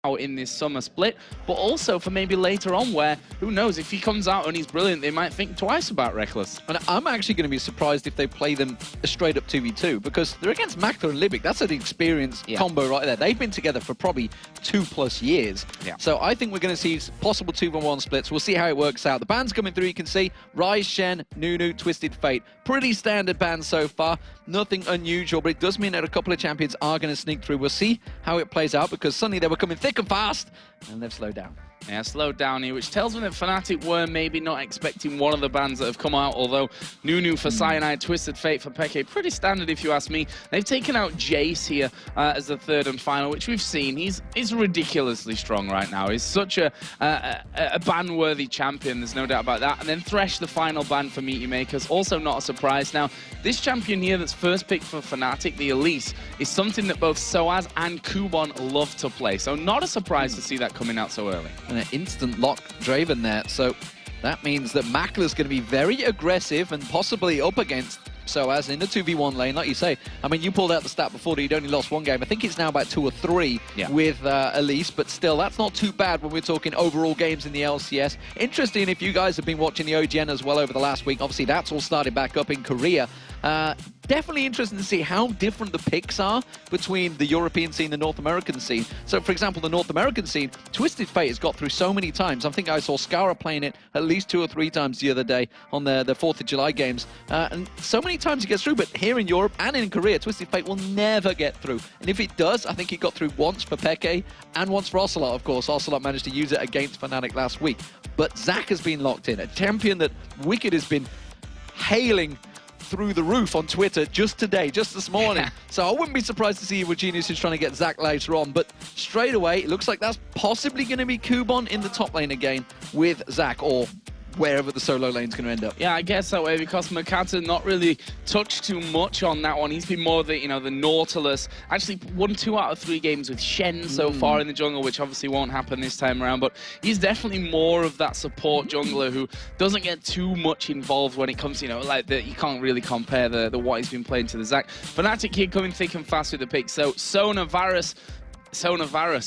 now in this summer split, but also for maybe later on where, who knows, if he comes out and he's brilliant, they might think twice about Reckless. And I'm actually going to be surprised if they play them a straight up 2v2, because they're against Makler and Libic. That's an experienced combo right there. They've been together for probably 2+ years. So I think we're going to see possible 2v1 splits. We'll see how it works out. The bans coming through, you can see Rise, Shen, Nunu, Twisted Fate. Pretty standard bans so far. Nothing unusual, but it does mean that a couple of champions are going to sneak through. We'll see how it plays out, because suddenly they were coming thick and fast, and they've slowed down. Yeah, slowed down here, which tells me that Fnatic were maybe not expecting one of the bans that have come out, although Nunu for Cyanide, Twisted Fate for Peke, pretty standard if you ask me. They've taken out Jace here as the third and final, which we've seen. He's ridiculously strong right now. He's such a ban-worthy champion, there's no doubt about that. And then Thresh, the final ban for Meteor Makers, also not a surprise. Now, this champion here that's first picked for Fnatic, the Elise, is something that both Soaz and Kubon love to play, so not a surprise to see that coming out so early. And an instant lock Draven there, so that means that Makler's going to be very aggressive and possibly up against Soaz in the 2v1 lane, like you say. I mean, you pulled out the stat before that you'd only lost one game. I think it's now about 2 or 3 with Elise, but still, that's not too bad when we're talking overall games in the LCS. Interesting if you guys have been watching the OGN as well over the last week. Obviously, that's all started back up in Korea. Definitely interesting to see how different the picks are between the European scene and the North American scene. So, for example, the North American scene, Twisted Fate has got through so many times. I think I saw Scara playing it at least 2 or 3 times the other day on the 4th of July games. And so many times it gets through, but here in Europe and in Korea, Twisted Fate will never get through. And if it does, I think it got through once for Peke and once for Ocelot, of course. Ocelot managed to use it against Fnatic last week. But Zac has been locked in, a champion that Wicked has been hailing through the roof on Twitter just today, just this morning. So I wouldn't be surprised to see what Genius is trying to get Zac later on. But straight away, it looks like that's possibly going to be Kubon in the top lane again with Zac, or wherever the solo lane's going to end up. Yeah, I guess that way, because Makata not really touched too much on that one. He's been more the, the Nautilus. Actually won 2 out of 3 games with Shen so far in the jungle, which obviously won't happen this time around. But he's definitely more of that support jungler who doesn't get too much involved when it comes to, you can't really compare the what he's been playing to the Zac. Fnatic here coming thick and fast with the pick. So Sona Varus,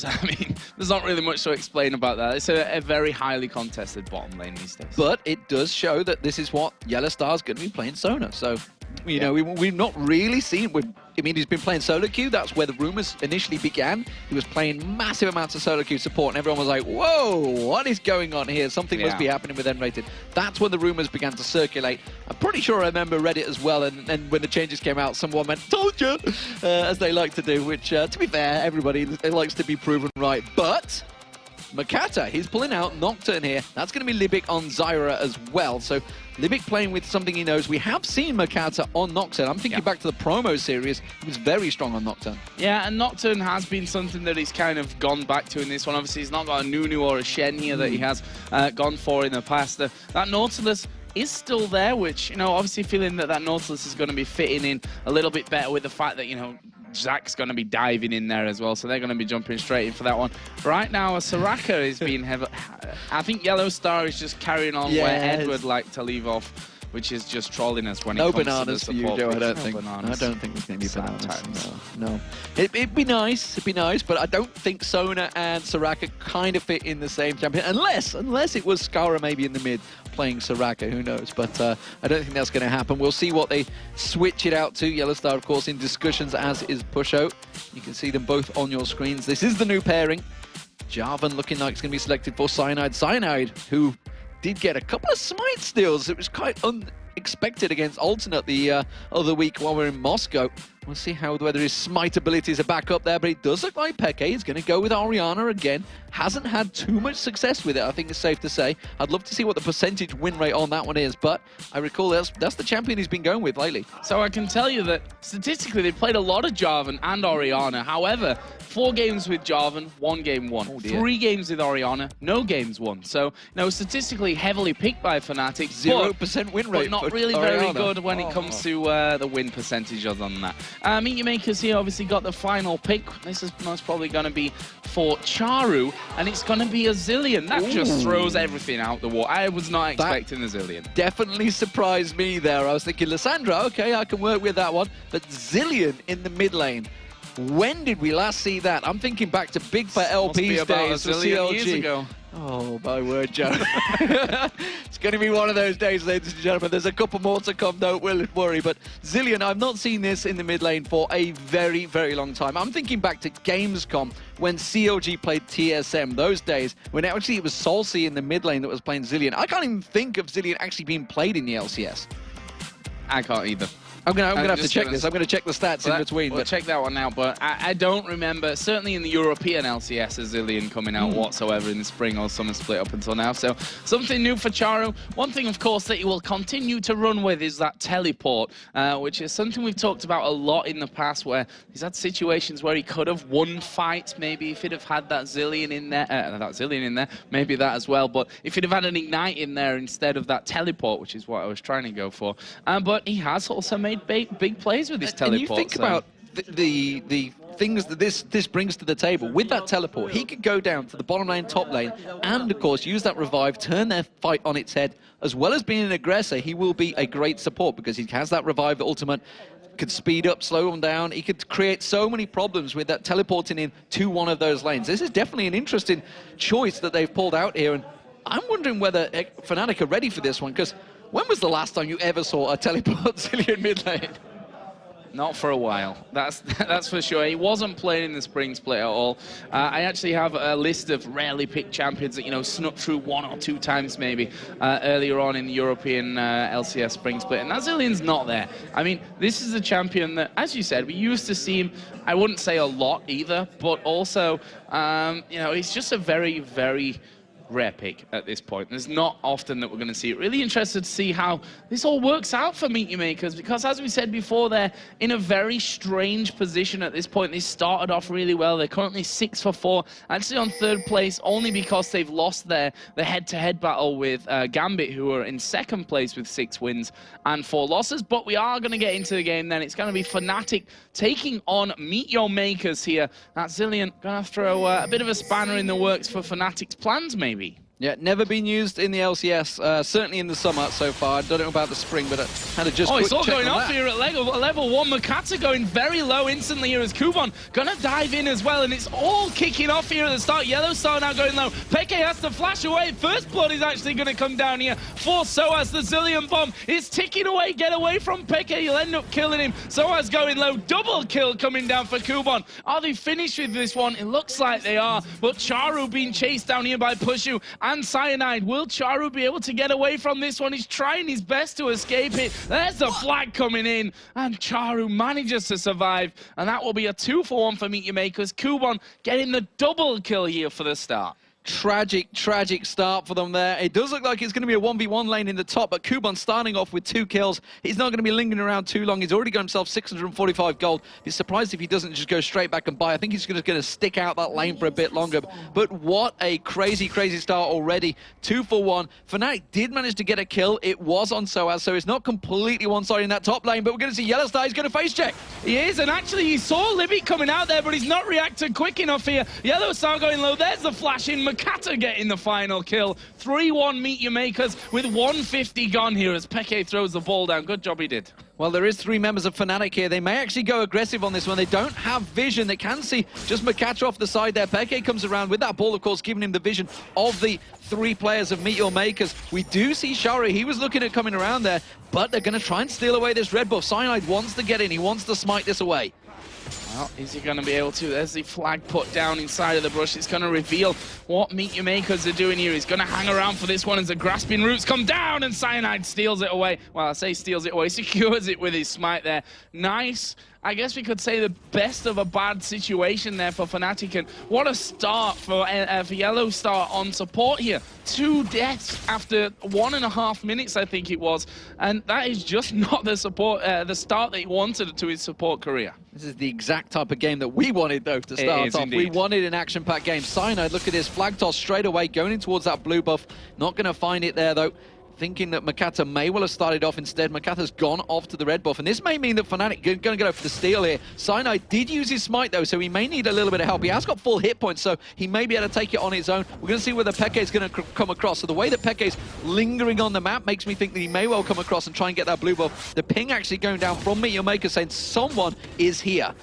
I mean, there's not really much to explain about that. It's a very highly contested bottom lane these days. But it does show that this is what Yellow Star's going to be playing Sona. So, know, we've not really seen... I mean, he's been playing solo queue. That's where the rumors initially began. He was playing massive amounts of solo queue support, and everyone was like, whoa, what is going on here? Something must be happening with N-Rated. That's when the rumors began to circulate. I'm pretty sure I remember Reddit as well, and when the changes came out, someone went, told you, as they like to do, which, to be fair, everybody likes to be proven right. But Makata, he's pulling out Nocturne here. That's going to be Libic on Zyra as well. So Libic playing with something he knows. We have seen Makata on Nocturne. I'm thinking back to the promo series. He was very strong on Nocturne. Yeah, and Nocturne has been something that he's kind of gone back to in this one. Obviously, he's not got a Nunu or a Shen here that he has gone for in the past. That Nautilus is still there, which, obviously feeling that Nautilus is going to be fitting in a little bit better with the fact that, Zac's going to be diving in there as well, so they're going to be jumping straight in for that one. Right now, Soraka is being heavy. I think Yellow Star is just carrying on where Ed would like to leave off, which is just trolling us when it comes to the support. No bananas for you, Joe, I don't think. I don't think there's going to be bananas. No. It'd be nice, but I don't think Sona and Soraka kind of fit in the same champion, unless it was Scara maybe in the mid playing Soraka, who knows, but I don't think that's going to happen. We'll see what they switch it out to. Yellow Star, of course, in discussions, as is Pusho. You can see them both on your screens. This is the new pairing. Jarvan looking like it's going to be selected for Cyanide. Cyanide, who did get a couple of smite steals. It was quite unexpected against Alternate the other week while we were in Moscow. We'll see whether his smite abilities are back up there, but it does look like Peke is going to go with Orianna again. Hasn't had too much success with it, I think it's safe to say. I'd love to see what the percentage win rate on that one is, but I recall that's the champion he's been going with lately. So I can tell you that statistically they've played a lot of Jarvan and Orianna. However, 4 games with Jarvan, 1 game won. 3 games with Orianna, no games won. So, statistically heavily picked by Fnatic. 0% win rate, but not really very good when it comes to the win percentages on that. Meteor Makers here obviously got the final pick. This is most probably going to be for Charu, and it's going to be a Zilean. That just throws everything out the water. I was not expecting a Zilean. Definitely surprised me there. I was thinking, Lissandra, okay, I can work with that one. But Zilean in the mid lane. When did we last see that? I'm thinking back to Big for Must be LP's about days a for zillion years CLG. ago. Oh, my word, Joe. It's going to be one of those days, ladies and gentlemen. There's a couple more to come, don't worry. But Zillion, I've not seen this in the mid lane for a very, very long time. I'm thinking back to Gamescom when CLG played TSM, those days when actually it was Solcy in the mid lane that was playing Zillion. I can't even think of Zillion actually being played in the LCS. I can't either. I'm gonna have to check this. I'm gonna check the stats in between. We'll check that one out, but I don't remember, certainly in the European LCS, a Zillion coming out whatsoever in the spring or summer split up until now. So something new for Charu. One thing, of course, that he will continue to run with is that teleport, which is something we've talked about a lot in the past, where he's had situations where he could have won fights, maybe if he'd have had that Zillion in there, maybe that as well. But if he'd have had an Ignite in there instead of that teleport, which is what I was trying to go for. But he has also made big plays with his teleport. And you think about the things that this brings to the table. With that teleport, he could go down to the bottom lane, top lane, and of course use that revive, turn their fight on its head. As well as being an aggressor, he will be a great support because he has that revive ultimate, could speed up, slow them down. He could create so many problems with that teleporting in to one of those lanes. This is definitely an interesting choice that they've pulled out here, and I'm wondering whether Fnatic are ready for this one, because when was the last time you ever saw a teleport Zillion mid lane? Not for a while, that's for sure. He wasn't playing in the spring split at all. I actually have a list of rarely picked champions that, you know, snuck through 1 or 2 times maybe earlier on in the European LCS spring split, and that Zillion's not there. I mean, this is a champion that, as you said, we used to see him, I wouldn't say a lot either, but also, you know, he's just a very, very rare pick at this point. There's not often that we're going to see it. Really interested to see how this all works out for Meet Your Makers, because as we said before, they're in a very strange position at this point. They started off really well. They're currently 6 for 4, actually on 3rd place only because they've lost the head-to-head battle with Gambit, who are in 2nd place with 6 wins and 4 losses. But we are going to get into the game then. It's going to be Fnatic taking on Meet Your Makers here. That Zillion going to throw a bit of a spanner in the works for Fnatic's plans, maybe. Yeah, never been used in the LCS, certainly in the summer so far. I don't know about the spring, but I had to just it's all check going on off that. here at level 1. Makata going very low instantly here as Kubon gonna dive in as well, and it's all kicking off here at the start. Yellow Star now going low. Peke has to flash away. First blood is actually gonna come down here for Soaz. The Zillion bomb is ticking away. Get away from Peke. You'll end up killing him. Soaz going low. Double kill coming down for Kubon. Are they finished with this one? It looks like they are, but Charu being chased down here by Pushu and Cyanide. Will Charu be able to get away from this one? He's trying his best to escape it. There's the flag coming in, and Charu manages to survive, and that will be a 2 for 1 for Meet Your Makers. Kubon getting the double kill here for the start. Tragic start for them there. It does look like it's going to be a 1v1 lane in the top, but Kubon starting off with 2 kills. He's not going to be lingering around too long. He's already got himself 645 gold. He's surprised if he doesn't just go straight back and buy. I think he's going to stick out that lane for a bit longer. But what a crazy start already. 2 for 1. Fnatic did manage to get a kill. It was on Soaz, so it's not completely one-sided in that top lane, but we're going to see Yellow Star. He's going to face check. He is, and actually he saw Libby coming out there, but he's not reacted quick enough here. Yellow Star going low. There's the flash in. Makata getting the final kill. 3-1 Meet Your Makers with 150 gone here as Peke throws the ball down. Good job he did. Well, there is 3 members of Fnatic here. They may actually go aggressive on this one. They don't have vision. They can see just Makata off the side there. Peke comes around with that ball, of course, giving him the vision of the 3 players of Meet Your Makers. We do see Shari. He was looking at coming around there, but they're going to try and steal away this red buff. Cyanide wants to get in. He wants to smite this away. Well, is he going to be able to? There's the flag put down inside of the brush. It's going to reveal what Meet Your Makers are doing here. He's going to hang around for this one as the grasping roots come down and Cyanide steals it away. Well, I say steals it away, secures it with his smite there. Nice. I guess we could say the best of a bad situation there for Fnatic, and what a start for Yellow Star on support here. 2 deaths after 1.5 minutes, I think it was, and that is just not the support, the start that he wanted to his support career. This is the exact type of game that we wanted, though, to start off. Indeed. We wanted an action-packed game. Cyanide, look at this, flag toss straight away, going in towards that blue buff. Not going to find it there, though. Thinking that Makata may well have started off instead. Makata's gone off to the red buff, and this may mean that Fnatic going to go for the steal here. Cyanide did use his smite, though, so he may need a little bit of help. He has got full hit points, so he may be able to take it on his own. We're going to see whether Peke is going to come across. So the way that Peke is lingering on the map makes me think that he may well come across and try and get that blue buff. The ping actually going down from Meet Your Maker saying someone is here.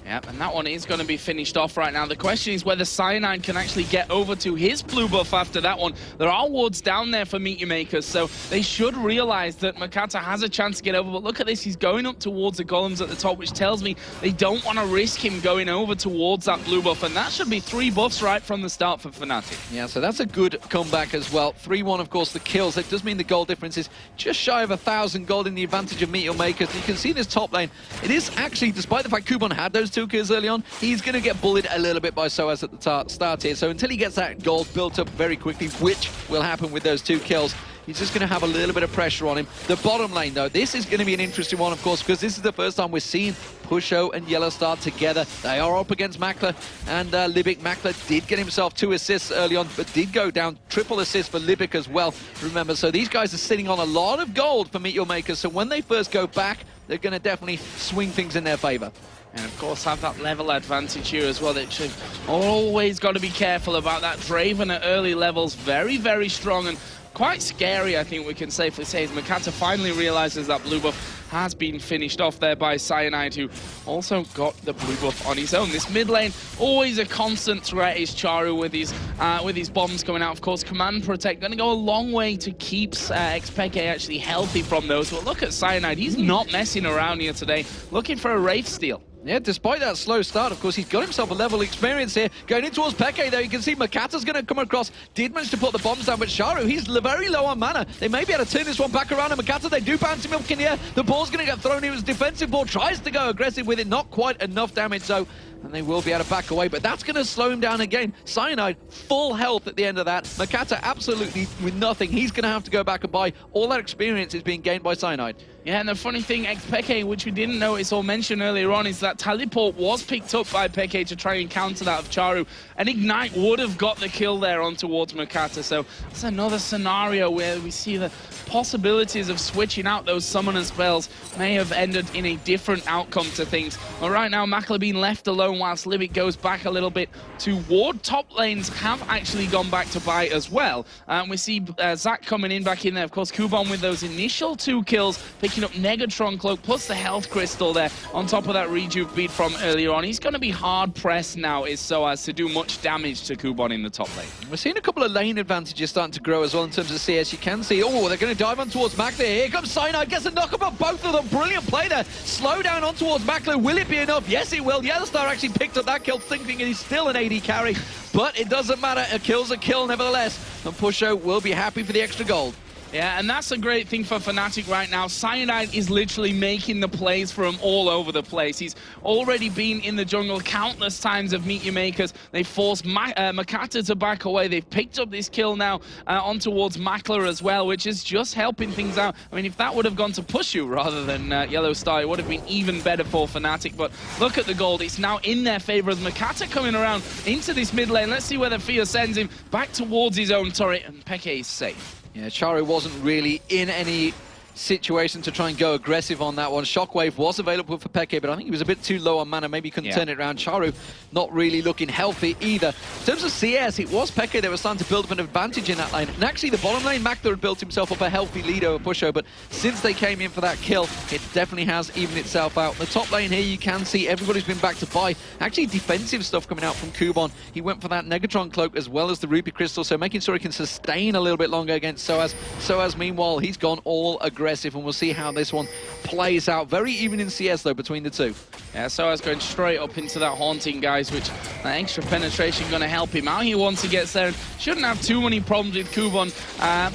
Yep, and that one is going to be finished off right now. The question is whether Cyanide can actually get over to his blue buff after that one. There are wards down there for Meteor Makers, so they should realize that Makata has a chance to get over. But look at this, he's going up towards the golems at the top, which tells me they don't want to risk him going over towards that blue buff. And that should be 3 buffs right from the start for Fnatic. Yeah, so that's a good comeback as well. 3-1, of course, the kills. That does mean the gold difference is just shy of 1,000 gold in the advantage of Meteor Makers. You can see this top lane. It is actually, despite the fact Kuban had those 2 kills early on, he's going to get bullied a little bit by Soaz at the start here. So until he gets that gold built up very quickly, which will happen with those 2 kills, he's just going to have a little bit of pressure on him. The bottom lane, though, this is going to be an interesting one, of course, because this is the first time we're seeing Pusho and Yellowstar together. They are up against Makler and Libic. Makler did get himself 2 assists early on, but did go down. Triple assist for Libic as well, remember. So these guys are sitting on a lot of gold for Meteor Makers. So when they first go back, they're going to definitely swing things in their favor. And of course have that level advantage here as well. They should always got to be careful about that. Draven at early levels, very, very strong and quite scary, I think we can safely say, as Makata finally realizes that blue buff has been finished off there by Cyanide, who also got the blue buff on his own. This mid lane, always a constant threat is Charu with his bombs coming out. Of course, Command Protect going to go a long way to keep Xpeke actually healthy from those. But look at Cyanide, he's not messing around here today, looking for a Wraith steal. Yeah, despite that slow start, of course, he's got himself a level experience here. Going in towards Peke, though, you can see Makata's going to come across. Did manage to put the bombs down, but Charu, he's very low on mana. They may be able to turn this one back around, and Makata, they do bounce him up in the air. The ball's going to get thrown. He was defensive ball, tries to go aggressive with it. Not quite enough damage, though, and they will be able to back away, but that's going to slow him down again. Cyanide, full health at the end of that. Makata absolutely with nothing. He's going to have to go back and buy. All that experience is being gained by Cyanide. Yeah, and the funny thing, Xpeke, which we didn't notice or mention earlier on, is that teleport was picked up by Peke to try and counter that of Charu. And Ignite would have got the kill there on towards Makata. So it's another scenario where we see the possibilities of switching out those summoner spells may have ended in a different outcome to things. But right now, Makler being left alone whilst Libic goes back a little bit to ward. Top lanes have actually gone back to buy as well. We see Zach coming in back in there. Of course, Kuban with those initial 2 kills, picking up Negatron Cloak plus the health crystal there on top of that rejuve beat from earlier on. He's going to be hard pressed now is so as to do much damage to Kuban in the top lane. We're seeing a couple of lane advantages starting to grow as well in terms of CS. You can see, oh, they're going to dive on towards Makler. Here comes Cyanide, gets a knock on both of them. Brilliant play there. Slow down on towards Makler. Will it be enough? Yes, it will. Yellowstar actually picked up that kill, thinking he's still an AD carry, but it doesn't matter. A kill's a kill nevertheless, and Pusho will be happy for the extra gold. Yeah, and that's a great thing for Fnatic right now. Cyanide is literally making the plays for him all over the place. He's already been in the jungle countless times of Meteor Makers. They forced Makata to back away. They've picked up this kill now on towards Makler as well, which is just helping things out. I mean, if that would have gone to Pushu rather than Yellowstar, it would have been even better for Fnatic. But look at the gold. It's now in their favor as Makata coming around into this mid lane. Let's see whether Fia sends him back towards his own turret, and Peke is safe. Yeah, Charu wasn't really in any situation to try and go aggressive on that one. Shockwave was available for Peke, but I think he was a bit too low on mana. Maybe he couldn't turn it around. Charu not really looking healthy either. In terms of CS, it was Peke that was starting to build up an advantage in that lane. And actually, the bottom lane, Makler had built himself up a healthy lead over Pusho, but since they came in for that kill, it definitely has evened itself out. The top lane here, you can see everybody's been back to buy. Actually, defensive stuff coming out from Kuban. He went for that Negatron Cloak as well as the Ruby Crystal, so making sure he can sustain a little bit longer against Soaz. Soaz, meanwhile, he's gone all aggressive, and we'll see how this one plays out. Very even in CS, though, between the two. Yeah, Soaz going straight up into that Haunting, guys, which that extra penetration going to help him out here once he gets there. Shouldn't have too many problems with Kuban,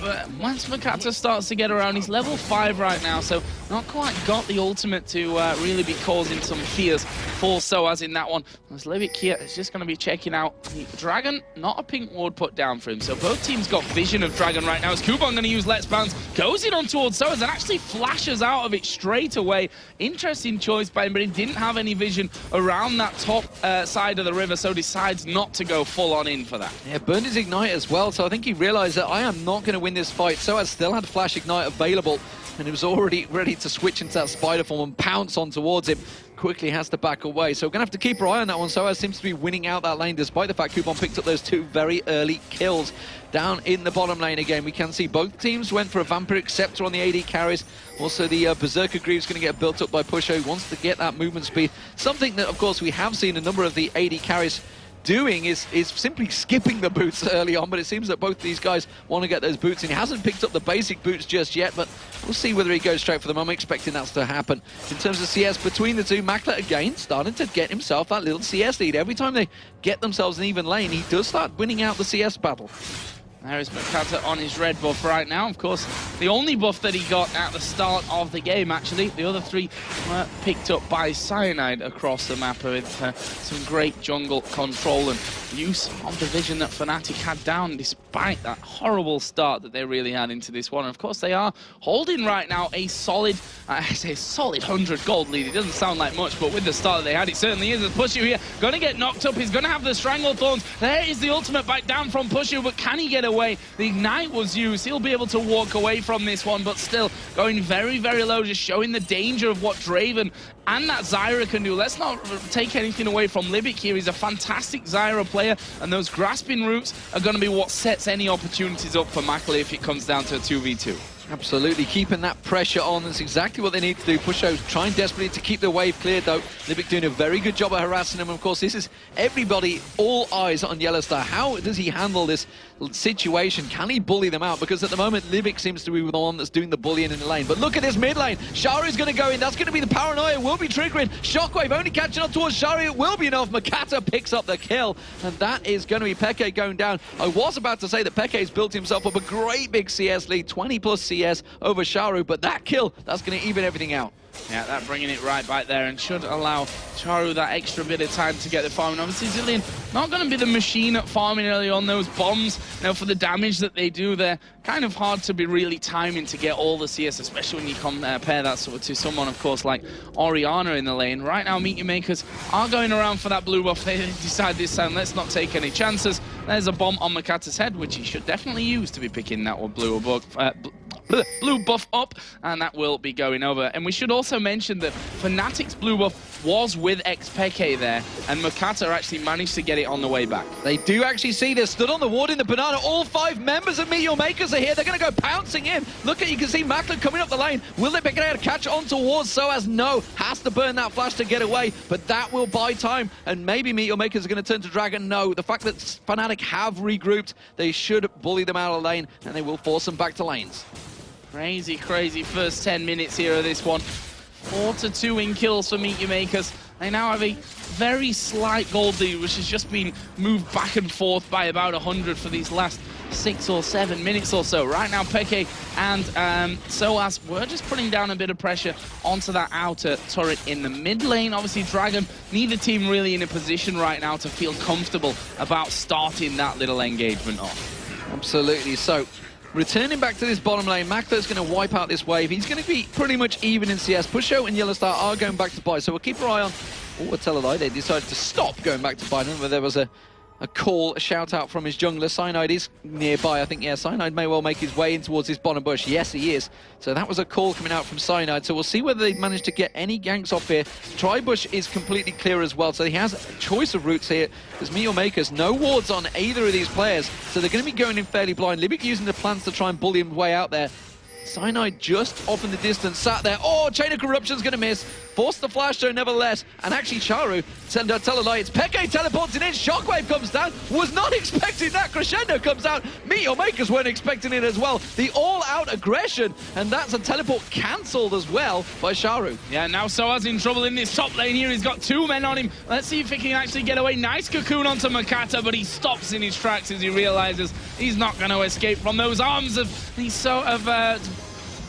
but once Makata starts to get around, he's level 5 right now, so not quite got the ultimate to really be causing some fears for Soaz in that one. As Libic here is just going to be checking out the Dragon, not a pink ward put down for him, so both teams got vision of Dragon right now. As Kuban going to use Let's Bounce, goes in on towards Soaz and actually flashes out of it straight away. Interesting choice by him, but he didn't have any vision around that top side of the river, so decides not to go full on in for that. Yeah, burned his Ignite as well, so I think he realized that I am not going to win this fight. Soaz still had Flash Ignite available, and he was already ready to switch into that spider form and pounce on towards him. Quickly has to back away, so we're going to have to keep our eye on that one. Soaz seems to be winning out that lane, despite the fact Coupon picked up those 2 very early kills. Down in the bottom lane again, we can see both teams went for a Vampiric Scepter on the AD carries. Also, the Berserker Greaves going to get built up by Pusho, who wants to get that movement speed. Something that, of course, we have seen a number of the AD carries doing is simply skipping the boots early on, but it seems that both these guys want to get those boots, and he hasn't picked up the basic boots just yet, but we'll see whether he goes straight for them. I'm expecting that to happen. In terms of CS between the two, Makler again starting to get himself that little CS lead. Every time they get themselves an even lane, he does start winning out the CS battle. There is Makata on his red buff right now. Of course, the only buff that he got at the start of the game, actually. The other 3 were picked up by Cyanide across the map with some great jungle control and use of the vision that Fnatic had down, despite that horrible start that they really had into this one. And of course, they are holding right now a solid, I say solid 100 gold lead. It doesn't sound like much, but with the start that they had, it certainly is. As Pushu here, going to get knocked up. He's going to have the Stranglethorns. There is the ultimate bite down from Pushu, but can he get away? The Ignite was used. He'll be able to walk away from this one, but still going very, very low, just showing the danger of what Draven and that Zyra can do. Let's not take anything away from Libic here. He's a fantastic Zyra player, and those grasping roots are going to be what sets any opportunities up for Makler if it comes down to a 2v2. Absolutely, keeping that pressure on. That's exactly what they need to do. Pusho trying desperately to keep the wave cleared, though. Libic doing a very good job of harassing him. Of course, this is everybody, all eyes on Yellowstar. How does he handle this situation? Can he bully them out? Because at the moment, Libic seems to be the one that's doing the bullying in the lane. But look at this mid lane. Sharu's going to go in. That's going to be the paranoia. Will be triggering. Shockwave only catching up towards Sharu. It will be enough. Makata picks up the kill. And that is going to be Peke going down. I was about to say that Peke's built himself up a great big CS lead. 20 plus CS over Sharu. But that kill, that's going to even everything out. Yeah, that bringing it right back there and should allow Charu that extra bit of time to get the farm. And obviously, Zilean not going to be the machine at farming early on. Those bombs, now for the damage that they do, they're kind of hard to be really timing to get all the CS, especially when you compare that to someone, of course, like Orianna in the lane. Right now, Meteor Makers are going around for that blue buff. They decide this time, let's not take any chances. There's a bomb on Makata's head, which he should definitely use to be picking that one blue buff up, and that will be going over. And we should also mention that Fnatic's blue buff was with XPK there, and Makata actually managed to get it on the way back. They do actually see this. Stood on the ward in the banana. All 5 members of Meteor Makers are here. They're going to go pouncing in. Look at, you can see Makler coming up the lane. Will they be able to catch on towards Soaz? No. Has to burn that flash to get away, but that will buy time, and maybe Meteor Makers are going to turn to Dragon. No. The fact that Fnatic have regrouped, they should bully them out of the lane, and they will force them back to lanes. Crazy, crazy first 10 minutes here of this one. 4-2 in kills for Meteor Makers. They now have a very slight gold lead, which has just been moved back and forth by about 100 for these last 6 or 7 minutes or so. Right now, Peke and Soaz were just putting down a bit of pressure onto that outer turret in the mid lane. Obviously, Dragon, neither team really in a position right now to feel comfortable about starting that little engagement off. Absolutely. So, returning back to this bottom lane, Makler's going to wipe out this wave. He's going to be pretty much even in CS. Pusho and Yellowstar are going back to buy, so we'll keep our eye on... Oh, I tell a lie, they decided to stop going back to buy. But there was a call, a shout out from his jungler. Cyanide is nearby. I think, yeah, Cyanide may well make his way in towards his bottom bush. Yes, he is. So that was a call coming out from Cyanide. So we'll see whether they manage to get any ganks off here. Tri-bush is completely clear as well. So he has a choice of routes here. There's Meteor Makers, no wards on either of these players. So they're going to be going in fairly blind. Libic using the plants to try and bully him way out there. Cyanide just off in the distance, sat there. Oh, Chain of Corruption's going to miss. Forced the flash though, nevertheless. And actually, Charu, tell a lie, it's Peke teleports in. Shockwave comes down. Was not expecting that. Crescendo comes out. Meteor Makers weren't expecting it as well. The all-out aggression. And that's a teleport cancelled as well by Charu. Yeah, now Soaz in trouble in this top lane here. He's got 2 men on him. Let's see if he can actually get away. Nice cocoon onto Makata, but he stops in his tracks as he realizes he's not going to escape from those arms of... He's so of...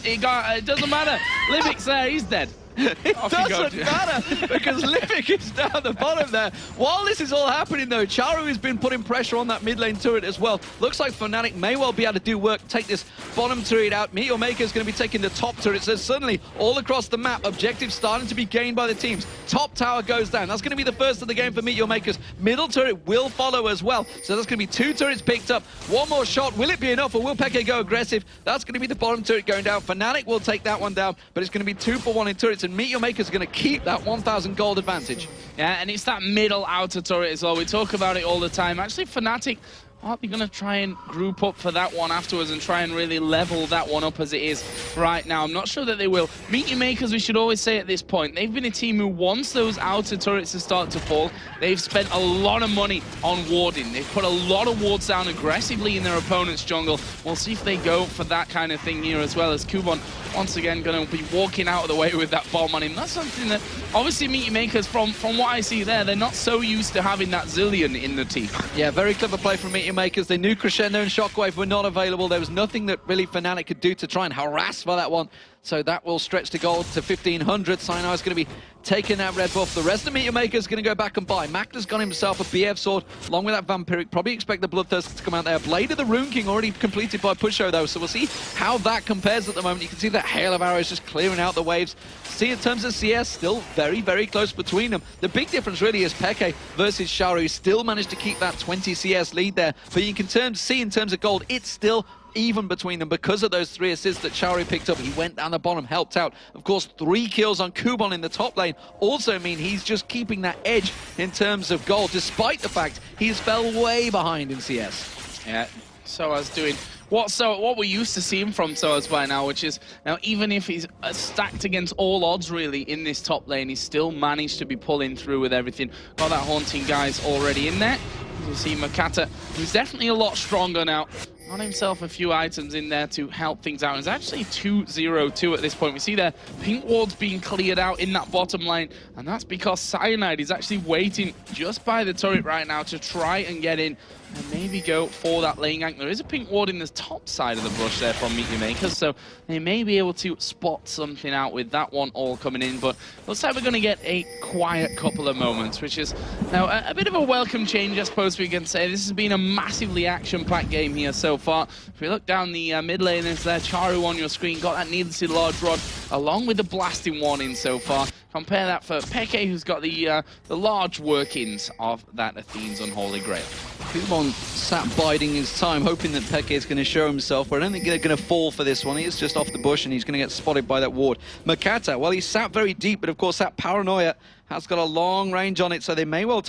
it doesn't matter. Libic's there, he's dead. It doesn't matter because Lipic is down the bottom there. While this is all happening though, Charu has been putting pressure on that mid lane turret as well. Looks like Fnatic may well be able to do work, take this bottom turret out. Meteor Maker is going to be taking the top turret. So suddenly, all across the map, objectives starting to be gained by the teams. Top tower goes down. That's going to be the first of the game for Meteor Makers. Middle turret will follow as well. So that's going to be 2 turrets picked up. One more shot. Will it be enough or will Peke go aggressive? That's going to be the bottom turret going down. Fnatic will take that one down, but it's going to be 2 for 1 in turrets, and Meteor Makers are going to keep that 1,000 gold advantage. Yeah, and it's that middle outer turret as well. We talk about it all the time. Actually, Fnatic are they going to try and group up for that one afterwards and try and really level that one up as it is right now? I'm not sure that they will. Meteor Makers, we should always say at this point, they've been a team who, once those outer turrets have started to fall, they've spent a lot of money on warding. They've put a lot of wards down aggressively in their opponent's jungle. We'll see if they go for that kind of thing here as well, as Kubon once again going to be walking out of the way with that bomb on him. That's something that, obviously, Meteor Makers, from what I see there, they're not so used to having that Zillion in the team. Yeah, very clever play from Meteor Makers. They knew Crescendo and Shockwave were not available. There was nothing that really Fnatic could do to try and harass for that one. So that will stretch the gold to 1,500. Sinai is going to be taking that red buff. The rest of Meteor Maker is going to go back and buy. Magda's got himself a BF sword, along with that Vampiric. Probably expect the Bloodthirst to come out there. Blade of the Rune King already completed by Pusho, though, so we'll see how that compares at the moment. You can see that hail of arrows just clearing out the waves. See, in terms of CS, still very, very close between them. The big difference really is Peke versus Charu. Still managed to keep that 20 CS lead there, but you can see in terms of gold, it's still even between them because of those 3 assists that Charu picked up. He went down the bottom, helped out. Of course, 3 kills on Kubon in the top lane also mean he's just keeping that edge in terms of gold, despite the fact he's fell way behind in CS. Yeah, Soa's doing what we're used to seeing from Soaz by now, which is, now even if he's stacked against all odds really in this top lane, he's still managed to be pulling through with everything. Got that Haunting guys already in there. You see Makata, who's definitely a lot stronger now. Got himself a few items in there to help things out. It's actually 2-0-2 at this point. We see their pink wards being cleared out in that bottom line, and that's because Cyanide is actually waiting just by the turret right now to try and get in and maybe go for that lane gank. There is a pink ward in the top side of the brush there from Meteor Makers, so they may be able to spot something out with that one all coming in, but looks like we're going to get a quiet couple of moments, which is now a bit of a welcome change, I suppose we can say. This has been a massively action-packed game here so far. If we look down the mid lane, there's there Charu on your screen, got that needlessly large rod, along with the blasting warning so far. Compare that for Peke, who's got the large workings of that Athene's Unholy Grail. Kubon sat biding his time, hoping that Peke is going to show himself, but I don't think they're going to fall for this one. He is just off the bush, and he's going to get spotted by that ward. Makata, well, he sat very deep, but of course that Paranoia has got a long range on it, so they may well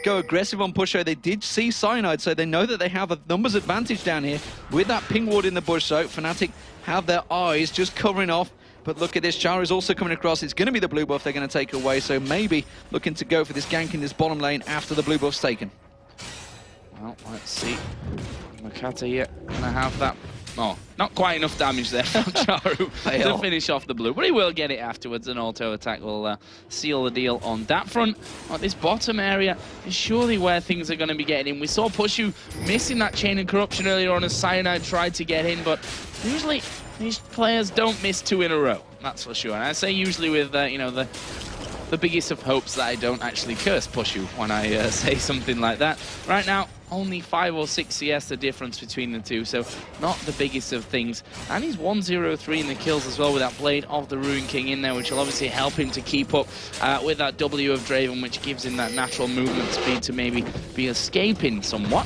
go aggressive on Pusho. They did see Cyanide, so they know that they have a numbers advantage down here with that ping ward in the bush, so Fnatic have their eyes just covering off. But look at this, Charu is also coming across. It's going to be the blue buff they're going to take away, so maybe looking to go for this gank in this bottom lane after the blue buff's taken. Well, let's see. Makata here going to have that. Oh, not quite enough damage there from Charu to finish off the blue, but he will get it afterwards. An auto attack will seal the deal on that front. Well, this bottom area is surely where things are going to be getting in. We saw Pushu missing that Chain of Corruption earlier on as Cyanide tried to get in, but usually these players don't miss 2 in a row, that's for sure. And I say usually with, you know, the biggest of hopes that I don't actually curse Pushu when I say something like that. Right now, only 5 or 6 CS the difference between the two, so not the biggest of things. And he's 1-0-3 in the kills as well with that Blade of the Rune King in there, which will obviously help him to keep up with that W of Draven, which gives him that natural movement speed to maybe be escaping somewhat.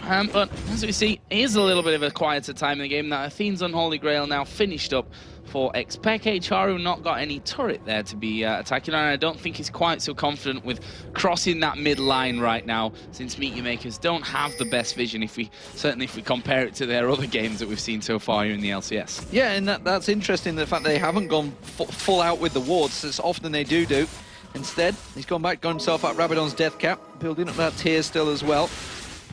But as we see, it is a little bit of a quieter time in the game. That Athene's Unholy Grail now finished up for Peke. Charu not got any turret there to be attacking on, and I don't think he's quite so confident with crossing that mid line right now, since Meteor Makers don't have the best vision, certainly if we compare it to their other games that we've seen so far here in the LCS. Yeah, and that's interesting, the fact they haven't gone full out with the wards, as often they do. Instead, he's gone himself at Rabadon's death cap, building up that tier still as well.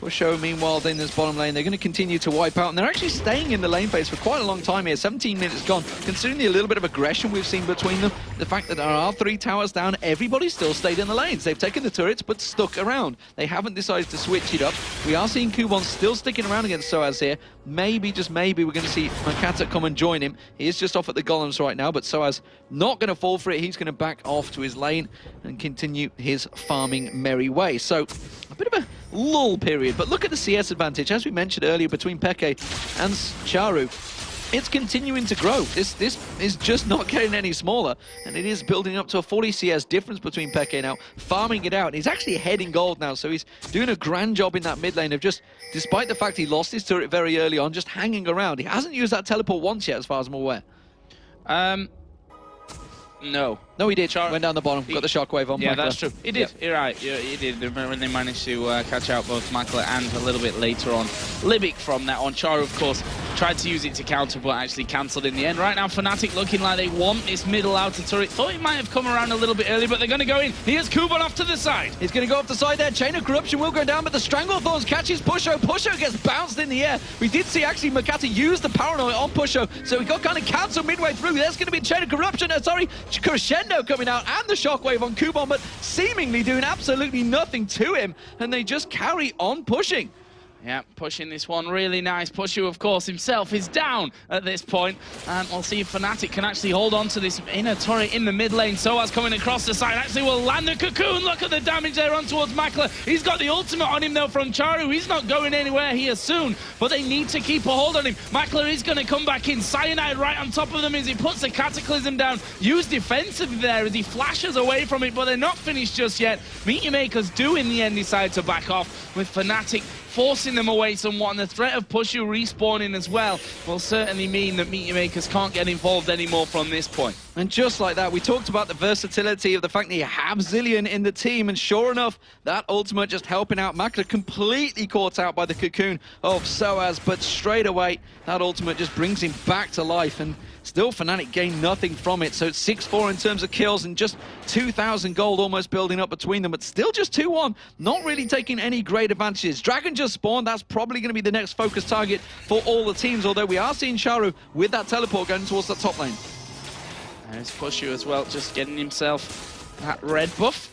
Pusho, meanwhile, in this bottom lane, they're going to continue to wipe out, and they're actually staying in the lane phase for quite a long time here. 17 minutes gone. Considering the little bit of aggression we've seen between them, the fact that there are 3 towers down, everybody still stayed in the lanes. They've taken the turrets, but stuck around. They haven't decided to switch it up. We are seeing Kubon still sticking around against Soaz here. Maybe, just maybe, we're going to see Makata come and join him. He is just off at the golems right now, but Soaz not going to fall for it. He's going to back off to his lane and continue his farming merry way. So, a bit of a lull period, but look at the CS advantage, as we mentioned earlier, between Peke and Charu. It's continuing to grow. This is just not getting any smaller, and it is building up to a 40 CS difference between Peke now, farming it out. He's actually heading gold now, so he's doing a grand job in that mid lane of just, despite the fact he lost his turret very early on, just hanging around. He hasn't used that teleport once yet, as far as I'm aware. No. No, he did. Went down the bottom, got the shockwave on. Yeah, Makler. That's true. He did. Yeah. You're right. He did. When they managed to catch out both Makler and a little bit later on Libic from that on. Charu, of course, tried to use it to counter, but actually cancelled in the end. Right now, Fnatic looking like they want this middle outer turret. Thought it might have come around a little bit early, but they're going to go in. Here's Kuban off to the side. He's going to go off the side there. Chain of Corruption will go down, but the Stranglethorns catches Pusho. Pusho gets bounced in the air. We did see actually Makata use the Paranoid on Pusho, so he got kind of cancelled midway through. There's going to be Chain of Corruption. Crescendo coming out, and the shockwave on Kuban, but seemingly doing absolutely nothing to him, and they just carry on pushing. Yeah, pushing this one really nice. Pushu, of course, himself is down at this point, and we'll see if Fnatic can actually hold on to this inner turret in the mid lane. Soaz coming across the side, actually will land the cocoon. Look at the damage there on towards Makler. He's got the ultimate on him though from Charu. He's not going anywhere here soon, but they need to keep a hold on him. Makler is going to come back in. Cyanide right on top of them as he puts the Cataclysm down. Used defensively there as he flashes away from it, but they're not finished just yet. Meteor Makers do in the end decide to back off, with Fnatic forcing them away somewhat, and the threat of Pushu respawning as well will certainly mean that Meteor Makers can't get involved anymore from this point. And just like that, we talked about the versatility of the fact that you have Zilean in the team, and sure enough, that ultimate just helping out Makler, completely caught out by the cocoon of Soaz, but straight away, that ultimate just brings him back to life, and still Fnatic gain nothing from it. So it's 6-4 in terms of kills, and just 2,000 gold almost building up between them, but still just 2-1, not really taking any great advantages. Dragon just spawned. That's probably going to be the next focus target for all the teams, although we are seeing Charu with that teleport going towards the top lane. There's Pushu as well, just getting himself that red buff.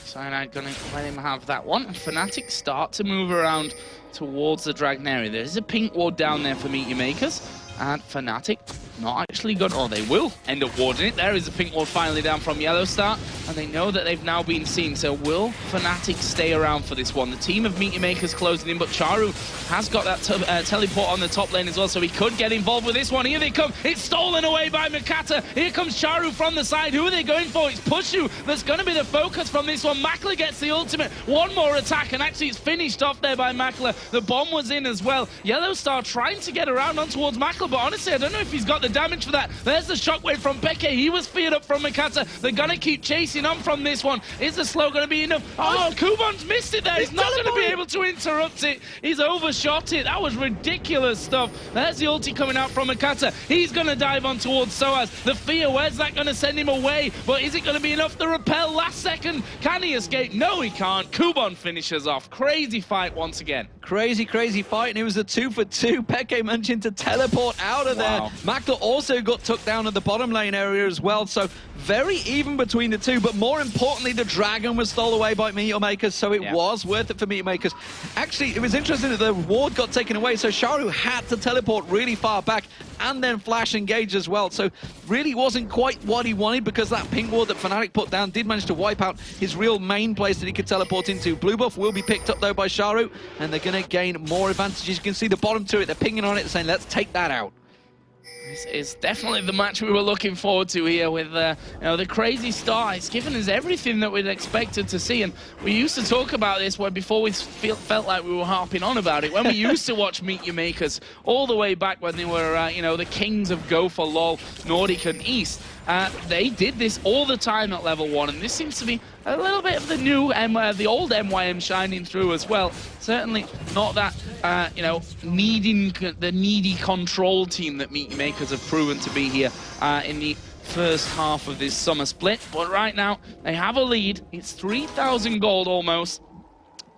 Cyanide going to let him have that one. And Fnatic start to move around towards the Dragon area. There is a pink ward down there for Meteor Makers, and Fnatic not actually good, or they will end up warding it. There is a pink ward finally down from Yellow Star, and they know that they've now been seen. So will Fnatic stay around for this one? The team of Meteor Makers closing in, but Charu has got that teleport on the top lane as well, so he could get involved with this one. Here they come. It's stolen away by Makata. Here comes Charu from the side. Who are they going for? It's Pushu that's going to be the focus from this one. Makler gets the ultimate. One more attack, and actually it's finished off there by Makler. The bomb was in as well. Yellow Star trying to get around on towards Makler, but honestly, I don't know if he's got the damage for that. There's the shockwave from Peke. He was feared up from Makata. They're going to keep chasing on from this one. Is the slow going to be enough? Oh, Kuban's missed it there. He's not going to be able to interrupt it. He's overshot it. That was ridiculous stuff. There's the ulti coming out from Makata. He's going to dive on towards Soaz. The fear, where's that going to send him away? But is it going to be enough to repel last second? Can he escape? No, he can't. Kuban finishes off. Crazy fight once again. Crazy, crazy fight, and it was a 2-for-2. Peke managing to teleport out of there. Makler also got took down at the bottom lane area as well, so very even between the two, but more importantly, the Dragon was stole away by Meteor Makers, so it was worth it for Meteor Makers. Actually, it was interesting that the ward got taken away, so Charu had to teleport really far back and then flash engage as well, so really wasn't quite what he wanted, because that pink ward that Fnatic put down did manage to wipe out his real main place that he could teleport into. Blue buff will be picked up though by Charu, and they're going to gain more advantages. You can see the bottom turret, they're pinging on it, saying let's take that out. This is definitely the match we were looking forward to here with you know, the crazy start. It's given us everything that we'd expected to see, and we used to talk about this when before we felt like we were harping on about it. When we used to watch Meteor Makers all the way back when they were you know, the kings of Go for LoL, Nordic and East. They did this all the time at level 1, and this seems to be a little bit of the new, the old MYM shining through as well. Certainly not that, you know, the needy control team that Meteor Makers have proven to be here in the first half of this summer split. But right now, they have a lead. It's 3,000 gold almost.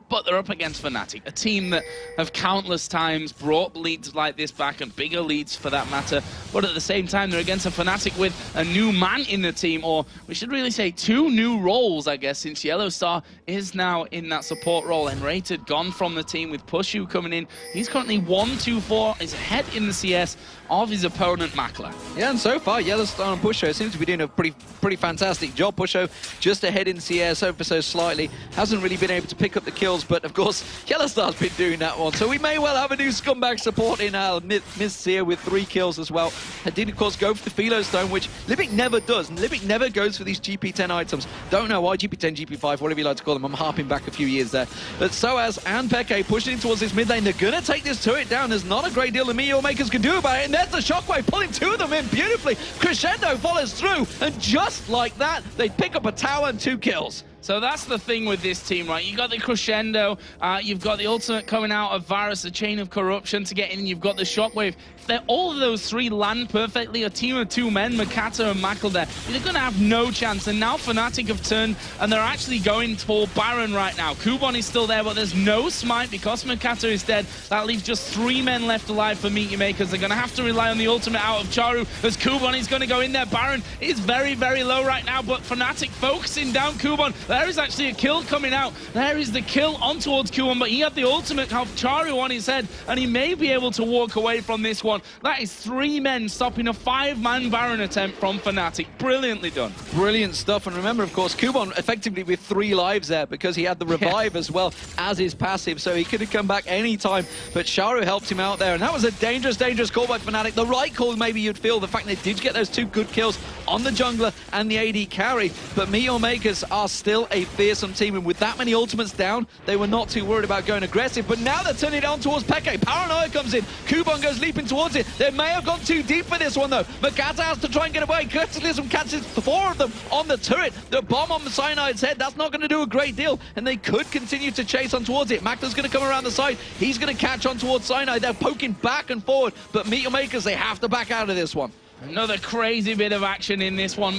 But they're up against Fnatic, a team that have countless times brought leads like this back, and bigger leads for that matter. But at the same time, they're against a Fnatic with a new man in the team, or we should really say 2 new roles, I guess, since Yellowstar is now in that support role. And Rated gone from the team with Pushu coming in. He's currently 1-2-4, is ahead in the CS of his opponent, Makler. Yeah, and so far, Yellowstar and Pusho seems to be doing a pretty fantastic job. Pusho just ahead in CS, ever so slightly. Hasn't really been able to pick up the kills, but of course, Yellowstar's been doing that one. So we may well have a new scumbag support in our Miss here with 3 kills as well. And did, of course, go for the Philo Stone, which Libic never does. And Libic never goes for these GP10 items. Don't know why, GP10, GP5, whatever you like to call them. I'm harping back a few years there. But Soaz and Peke pushing towards this mid lane. They're going to take this turret down. There's not a great deal the Meteor Makers can do about it. And there's the Shockwave pulling 2 of them in beautifully. Crescendo follows through. And just like that, they pick up a tower and 2 kills. So that's the thing with this team, right? You got the Crescendo, you've got the ultimate coming out of Varus, the Chain of Corruption to get in, you've got the Shockwave. If all of those 3 land perfectly, a team of 2 men, Makata and Makl there, they're going to have no chance. And now Fnatic have turned, and they're actually going for Baron right now. Kubon is still there, but there's no smite because Makata is dead. That leaves just 3 men left alive for Meteor Makers. They're going to have to rely on the ultimate out of Charu as Kubon is going to go in there. Baron is very, very low right now, but Fnatic focusing down Kubon. There is actually a kill coming out. There is the kill on towards Kubon, but he had the ultimate of Charu on his head, and he may be able to walk away from this one. That is 3 men stopping a 5-man Baron attempt from Fnatic. Brilliantly done. Brilliant stuff. And remember, of course, Kubon effectively with 3 lives there because he had the revive as well as his passive, so he could have come back any time. But Charu helped him out there, and that was a dangerous, dangerous call by Fnatic. The right call, maybe you'd feel, the fact they did get those 2 good kills on the jungler and the AD carry. But Meteor Makers are still a fearsome team, and with that many ultimates down, they were not too worried about going aggressive. But now they're turning it on towards Peke. Paranoia comes in. Kubon goes leaping towards it. They may have gone too deep for this one, though. Makata has to try and get away. Cataclysm catches 4 of them on the turret. The bomb on the Cyanide's head, that's not going to do a great deal, and they could continue to chase on towards it. Makler's going to come around the side. He's going to catch on towards Cyanide. They're poking back and forward, but Meteor Makers, they have to back out of this one. Another crazy bit of action in this one.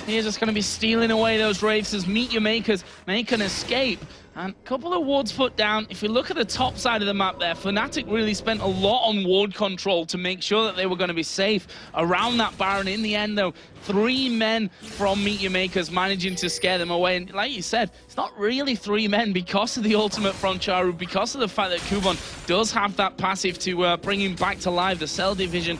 He's just going to be stealing away those Wraiths as Meteor Makers make an escape. And a couple of wards put down. If you look at the top side of the map there, Fnatic really spent a lot on ward control to make sure that they were going to be safe around that Baron. In the end, though, 3 men from Meteor Makers managing to scare them away. And like you said, it's not really 3 men because of the ultimate from Charu, because of the fact that Kubon does have that passive to bring him back to life, the Cell Division.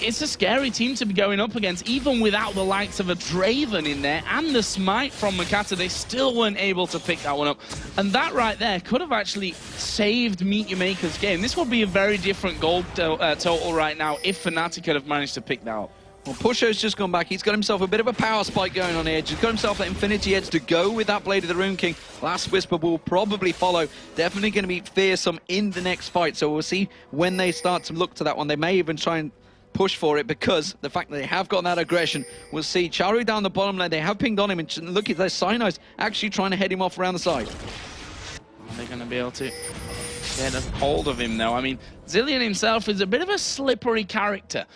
It's a scary team to be going up against, even without the likes of a Draven in there and the smite from Makata. They still weren't able to pick that one up. And that right there could have actually saved Meteor Makers' game. This would be a very different goal total right now if Fnatic could have managed to pick that up. Well, Pusho's just gone back. He's got himself a bit of a power spike going on the edge. He's got himself that Infinity Edge to go with that Blade of the Rune King. Last Whisper will probably follow. Definitely going to be fearsome in the next fight. So we'll see when they start to look to that one. They may even try and push for it because the fact that they have got that aggression. We'll see Charu down the bottom lane. They have pinged on him, and look at their Cyanide's actually trying to head him off around the side. Are they going to be able to get a hold of him, though? I mean, Zilean himself is a bit of a slippery character.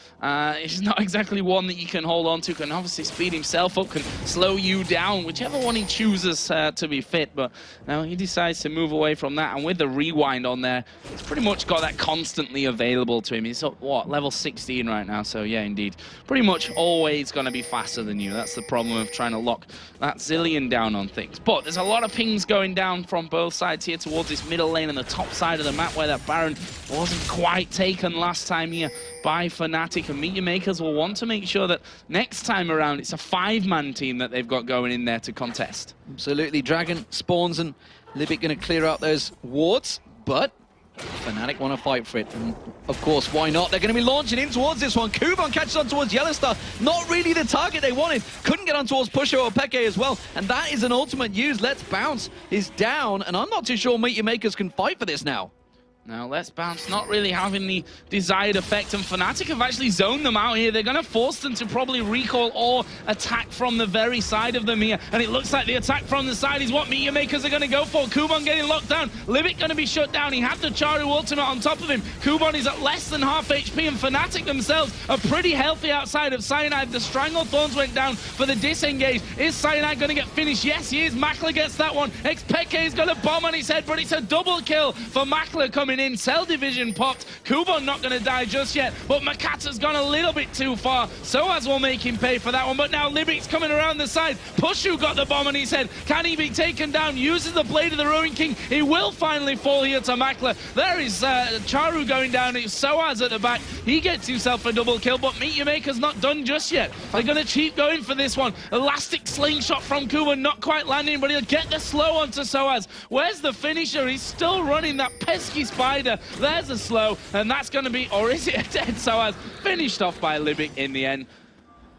He's not exactly one that you can hold on to, can obviously speed himself up, can slow you down, whichever one he chooses to be fit. But now he decides to move away from that, and with the rewind on there, he's pretty much got that constantly available to him. He's up, what, level 16 right now, so yeah, indeed. Pretty much always going to be faster than you. That's the problem of trying to lock that Zilean down on things. But there's a lot of pings going down from both sides here towards this middle lane and the top side of the map where that Baron wasn't quite taken last time here by Fnatic, and Meteor Makers will want to make sure that next time around it's a 5-man team that they've got going in there to contest. Absolutely. Dragon spawns and Libic going to clear out those wards, but Fnatic want to fight for it, and of course, why not? They're going to be launching in towards this one. Kubon catches on towards Yellowstar. Not really the target they wanted. Couldn't get on towards Pusho or Peke as well, and that is an ultimate use. Let's Bounce is down, and I'm not too sure Meteor Makers can fight for this now. Now, Let's Bounce not really having the desired effect, and Fnatic have actually zoned them out here. They're going to force them to probably recall or attack from the very side of them here, and it looks like the attack from the side is what Meteor Makers are going to go for. Kubon getting locked down. Libic going to be shut down. He had the Charu ultimate on top of him. Kubon is at less than half HP, and Fnatic themselves are pretty healthy outside of Cyanide. The Stranglethorns went down for the disengage. Is Cyanide going to get finished? Yes, he is. Makler gets that one. Xpeke is going to bomb on his head, but it's a double kill for Makler coming in. Cell Division popped. Kubon not going to die just yet, but Makata's gone a little bit too far. Soaz will make him pay for that one, but now Libic's coming around the side. Pushu got the bomb on his head. Can he be taken down? Uses the Blade of the Ruin King. He will finally fall here to Makler. There is Charu going down. It's Soaz at the back. He gets himself a double kill, but Meteor Maker's not done just yet. They're going to keep going for this one. Elastic slingshot from Kubon, not quite landing, but he'll get the slow onto Soaz. Where's the finisher? He's still running that pesky spider. There's a slow, and that's going to be, or is it a dead Soaz? Finished off by Libic in the end.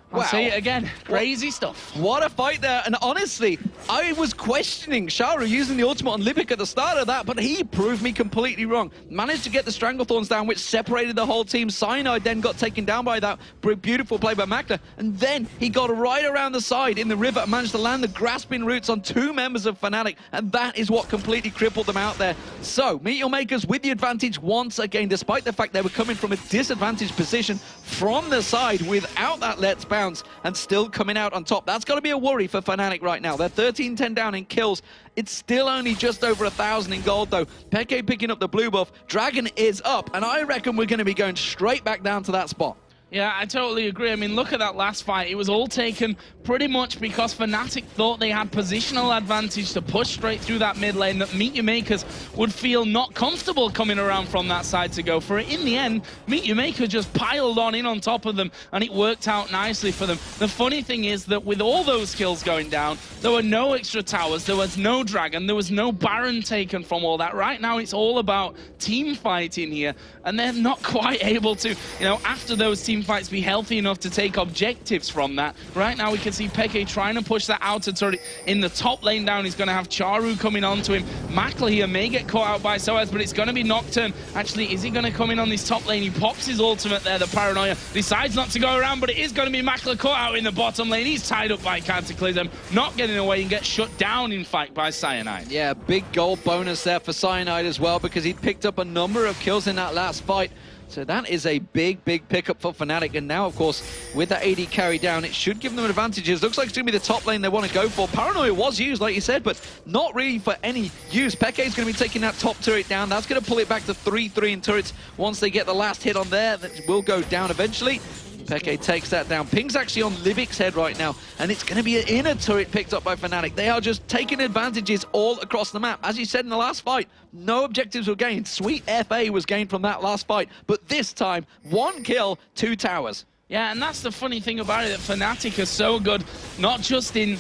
I'll say it again, crazy stuff. What a fight there, and honestly, I was questioning Charu using the ultimate on Libic at the start of that, but he proved me completely wrong. Managed to get the Stranglethorns down, which separated the whole team. Cyanide then got taken down by that beautiful play by Makler, and then he got right around the side in the river and managed to land the grasping roots on 2 members of Fnatic, and that is what completely crippled them out there. So, Meteor Makers with the advantage once again, despite the fact they were coming from a disadvantaged position from the side without that Let's Bounce, and still coming out on top. That's got to be a worry for Fnatic right now. They're 13-10 down in kills. It's still only just over 1,000 in gold, though. Peke picking up the blue buff. Dragon is up, and I reckon we're going to be going straight back down to that spot. Yeah, I totally agree. I mean, look at that last fight. It was all taken pretty much because Fnatic thought they had positional advantage to push straight through that mid lane, that Meteor Makers would feel not comfortable coming around from that side to go for it. In the end, Meteor Makers just piled on in on top of them, and it worked out nicely for them. The funny thing is that with all those kills going down, there were no extra towers, there was no Dragon, there was no Baron taken from all that. Right now, it's all about team fighting here, and they're not quite able to, after those team fights, be healthy enough to take objectives from that. Right now we can see Peke trying to push that outer turret in the top lane down. He's going to have Charu coming onto him. Makler here may get caught out by Soaz, but it's going to be Nocturne. Actually, is he going to come in on this top lane? He pops his ultimate there, the Paranoia. Decides not to go around, but it is going to be Makler caught out in the bottom lane. He's tied up by Cataclysm, not getting away and gets shut down, in fact, by Cyanide. Yeah, big gold bonus there for Cyanide as well, because he picked up a number of kills in that last fight. So that is a big, big pickup for Fnatic. And now, of course, with that AD carry down, it should give them advantages. Looks like it's going to be the top lane they want to go for. Paranoia was used, like you said, but not really for any use. Peke is going to be taking that top turret down. That's going to pull it back to 3-3 in turrets once they get the last hit on there. That will go down eventually. Peke takes that down. Ping's actually on Libic's head right now, and it's going to be an inner turret picked up by Fnatic. They are just taking advantages all across the map. As you said in the last fight, no objectives were gained. Sweet FA was gained from that last fight, but this time, 1 kill, 2 towers. Yeah, and that's the funny thing about it, that Fnatic are so good, not just in,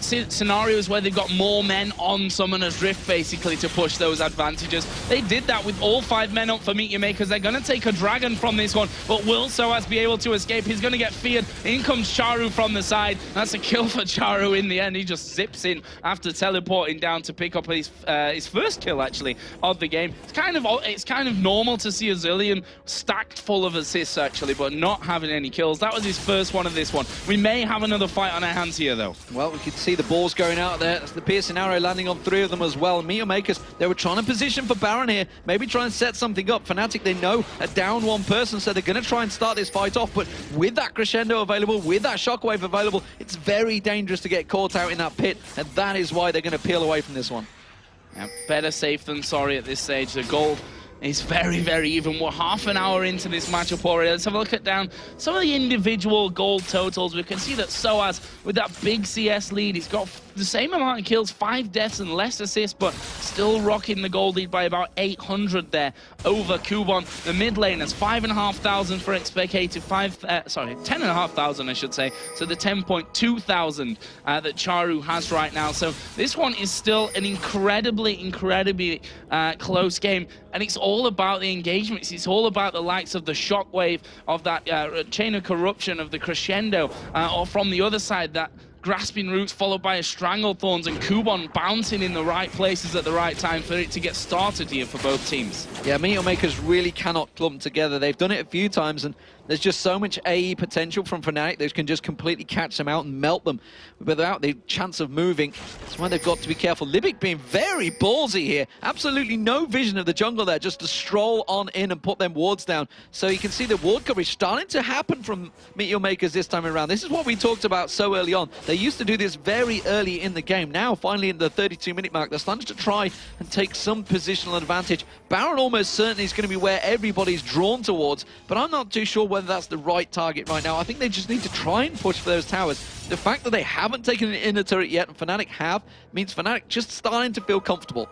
scenarios where they've got more men on Summoner's Rift, basically, to push those advantages. They did that with all 5 men up for Meteor Makers. They're going to take a Dragon from this one, but will Soaz be able to escape? He's going to get feared. In comes Charu from the side. That's a kill for Charu in the end. He just zips in after teleporting down to pick up his first kill, actually, of the game. It's kind of normal to see a Zillion stacked full of assists, actually, but not having any kills. That was his first one of this one. We may have another fight on our hands here, though. Well, we could see the balls going out there. That's the piercing arrow landing on 3 of them as well. Meteor Makers, they were trying to position for Baron here, maybe try and set something up. Fnatic, they know a down 1 person, so they're going to try and start this fight off, but with that crescendo available, with that shockwave available, it's very dangerous to get caught out in that pit, and that is why they're going to peel away from this one. Yeah, better safe than sorry at this stage. The goal is very, very even. We're half an hour into this matchup already. Let's have a look at down some of the individual gold totals. We can see that Soaz, with that big CS lead, he's got the same amount of kills, 5 deaths and less assists, but still rocking the gold lead by about 800 there over Kubon. The mid lane has 5,500 for Xpeke to 10,500, I should say. So the 10.2 thousand that Charu has right now. So this one is still an incredibly close game, and it's all about the engagements. It's all about the likes of the shockwave, of that chain of corruption, of the crescendo, or from the other side, that grasping roots followed by a Stranglethorns, and Kubon bouncing in the right places at the right time for it to get started here for both teams. Yeah, Meteor Makers really cannot clump together. They've done it a few times, and there's just so much AE potential from Fnatic that can just completely catch them out and melt them without the chance of moving. That's why they've got to be careful. Libic being very ballsy here. Absolutely no vision of the jungle there, just to stroll on in and put them wards down. So you can see the ward coverage starting to happen from Meteor Makers this time around. This is what we talked about so early on. They used to do this very early in the game. Now, finally, in the 32-minute mark, they're starting to try and take some positional advantage. Baron almost certainly is going to be where everybody's drawn towards, but I'm not too sure whether that's the right target right now. I think they just need to try and push for those towers. The fact that they haven't taken an inner turret yet, and Fnatic have, means Fnatic just starting to feel comfortable.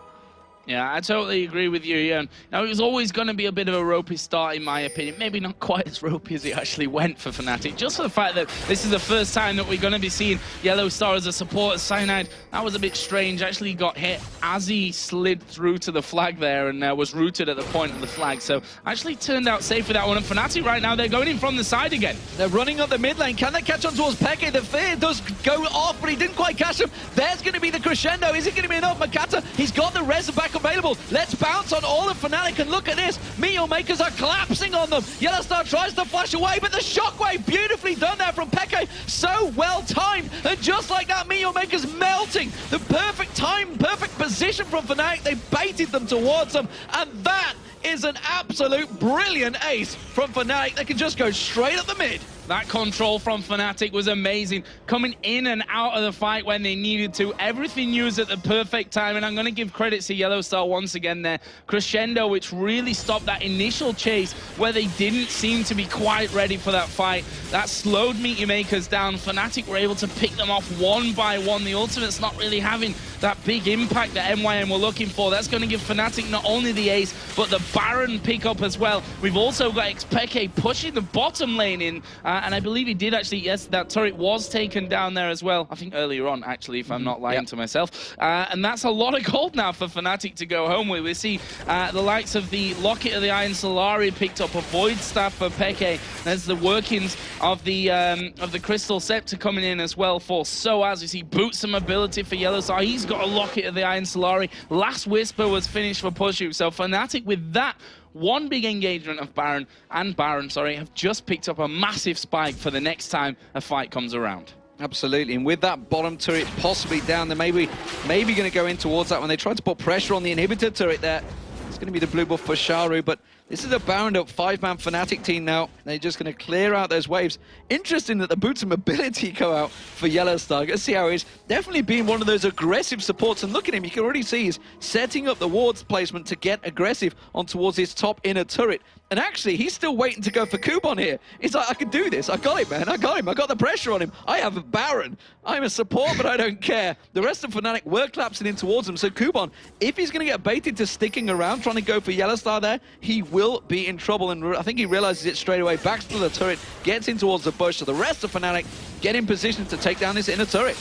Yeah, I totally agree with you, Ian. Now, it was always going to be a bit of a ropey start, in my opinion. Maybe not quite as ropey as it actually went for Fnatic. Just for the fact that this is the first time that we're going to be seeing Yellowstar as a support. Cyanide, that was a bit strange. Actually got hit as he slid through to the flag there and was rooted at the point of the flag. So, actually turned out safe for that one. And Fnatic right now, they're going in from the side again. They're running up the mid lane. Can they catch on towards Peke? The fear does go off, but he didn't quite catch him. There's going to be the crescendo. Is it going to be enough? Makata, he's got the res back available. Let's bounce on all of Fnatic, and look at this. Meteor Makers are collapsing on them. Yellowstar tries to flash away, but the shockwave beautifully done there from Peke. So well timed, and just like that, Meteor Makers melting. The perfect time, perfect position from Fnatic. They baited them towards them, and that is an absolute brilliant ace from Fnatic. They can just go straight up the mid. That control from Fnatic was amazing. Coming in and out of the fight when they needed to. Everything used at the perfect time. And I'm going to give credit to Yellowstar once again there. Crescendo, which really stopped that initial chase where they didn't seem to be quite ready for that fight. That slowed Meteor Makers down. Fnatic were able to pick them off one by one. The ultimate's not really having that big impact that MYM were looking for. That's going to give Fnatic not only the ace, but the Baron pickup as well. We've also got Xpeke pushing the bottom lane in. And I believe he did actually, yes, that turret was taken down there as well. I think earlier on, actually, if I'm not lying to myself. And that's a lot of gold now for Fnatic to go home with. We see the likes of the Locket of the Iron Solari picked up, a Void Staff for Peke. There's the workings of the Crystal Scepter coming in as well for Soaz. You see Boots and Mobility for Yellowstar. He's got a Locket of the Iron Solari. Last Whisper was finished for Pushu. So Fnatic with that one big engagement of Baron, have just picked up a massive spike for the next time a fight comes around. Absolutely, and with that bottom turret possibly down, they're maybe going to go in towards that when they tried to put pressure on the inhibitor turret there. It's going to be the blue buff for Sharu, but this is a Baron up 5-man Fnatic team now. They're just going to clear out those waves. Interesting that the Boots and Mobility go out for Yellowstar. Let's see how he's definitely being one of those aggressive supports. And look at him, you can already see he's setting up the wards placement to get aggressive on towards his top inner turret. And actually, he's still waiting to go for Kubon here. He's like, I can do this. I got it, man. I got him. I got the pressure on him. I have a Baron. I'm a support, but I don't care. The rest of Fnatic were collapsing in towards him. So Kubon, if he's going to get baited to sticking around, trying to go for Yellowstar there, he will be in trouble. And I think he realizes it straight away. Backs to the turret, gets in towards the bush. So the rest of Fnatic get in position to take down this inner turret.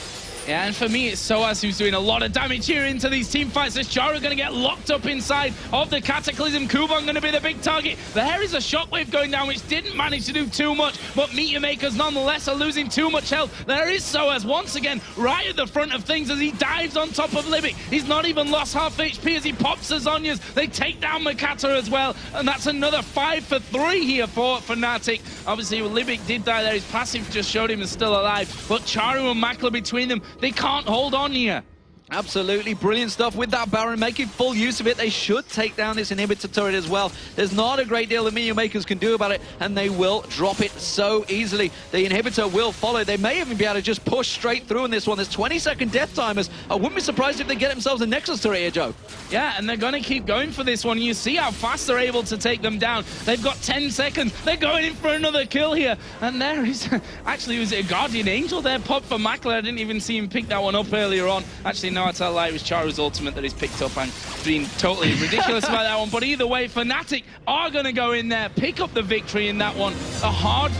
Yeah, and for me, it's Soaz who's doing a lot of damage here into these team fights. This Chara going to get locked up inside of the Cataclysm. Kubon going to be the big target. There is a shockwave going down, which didn't manage to do too much, but Meteor Makers nonetheless are losing too much health. There is Soaz once again right at the front of things as he dives on top of Libic. He's not even lost half HP as he pops Azonias. They take down Makata as well, and that's another 5 for 3 here for Fnatic. Obviously, Libic did die there. His passive just showed him he's still alive, but Charu and Makla between them, they can't hold on here. Absolutely brilliant stuff with that Baron, making full use of it. They should take down this inhibitor turret as well. There's not a great deal that Meteor Makers can do about it, and they will drop it so easily. The inhibitor will follow. They may even be able to just push straight through in this one. There's 20-second death timers. I wouldn't be surprised if they get themselves a Nexus turret here, Joe. Yeah, and they're going to keep going for this one. You see how fast they're able to take them down. They've got 10 seconds. They're going in for another kill here. And there is... Actually, was it a Guardian Angel there? Popped for Makla. I didn't even see him pick that one up earlier on. Actually, no, I tell a lie. It was Charu's ultimate that he's picked up and been totally ridiculous about that one. But either way, Fnatic are going to go in there, pick up the victory in that one. A hard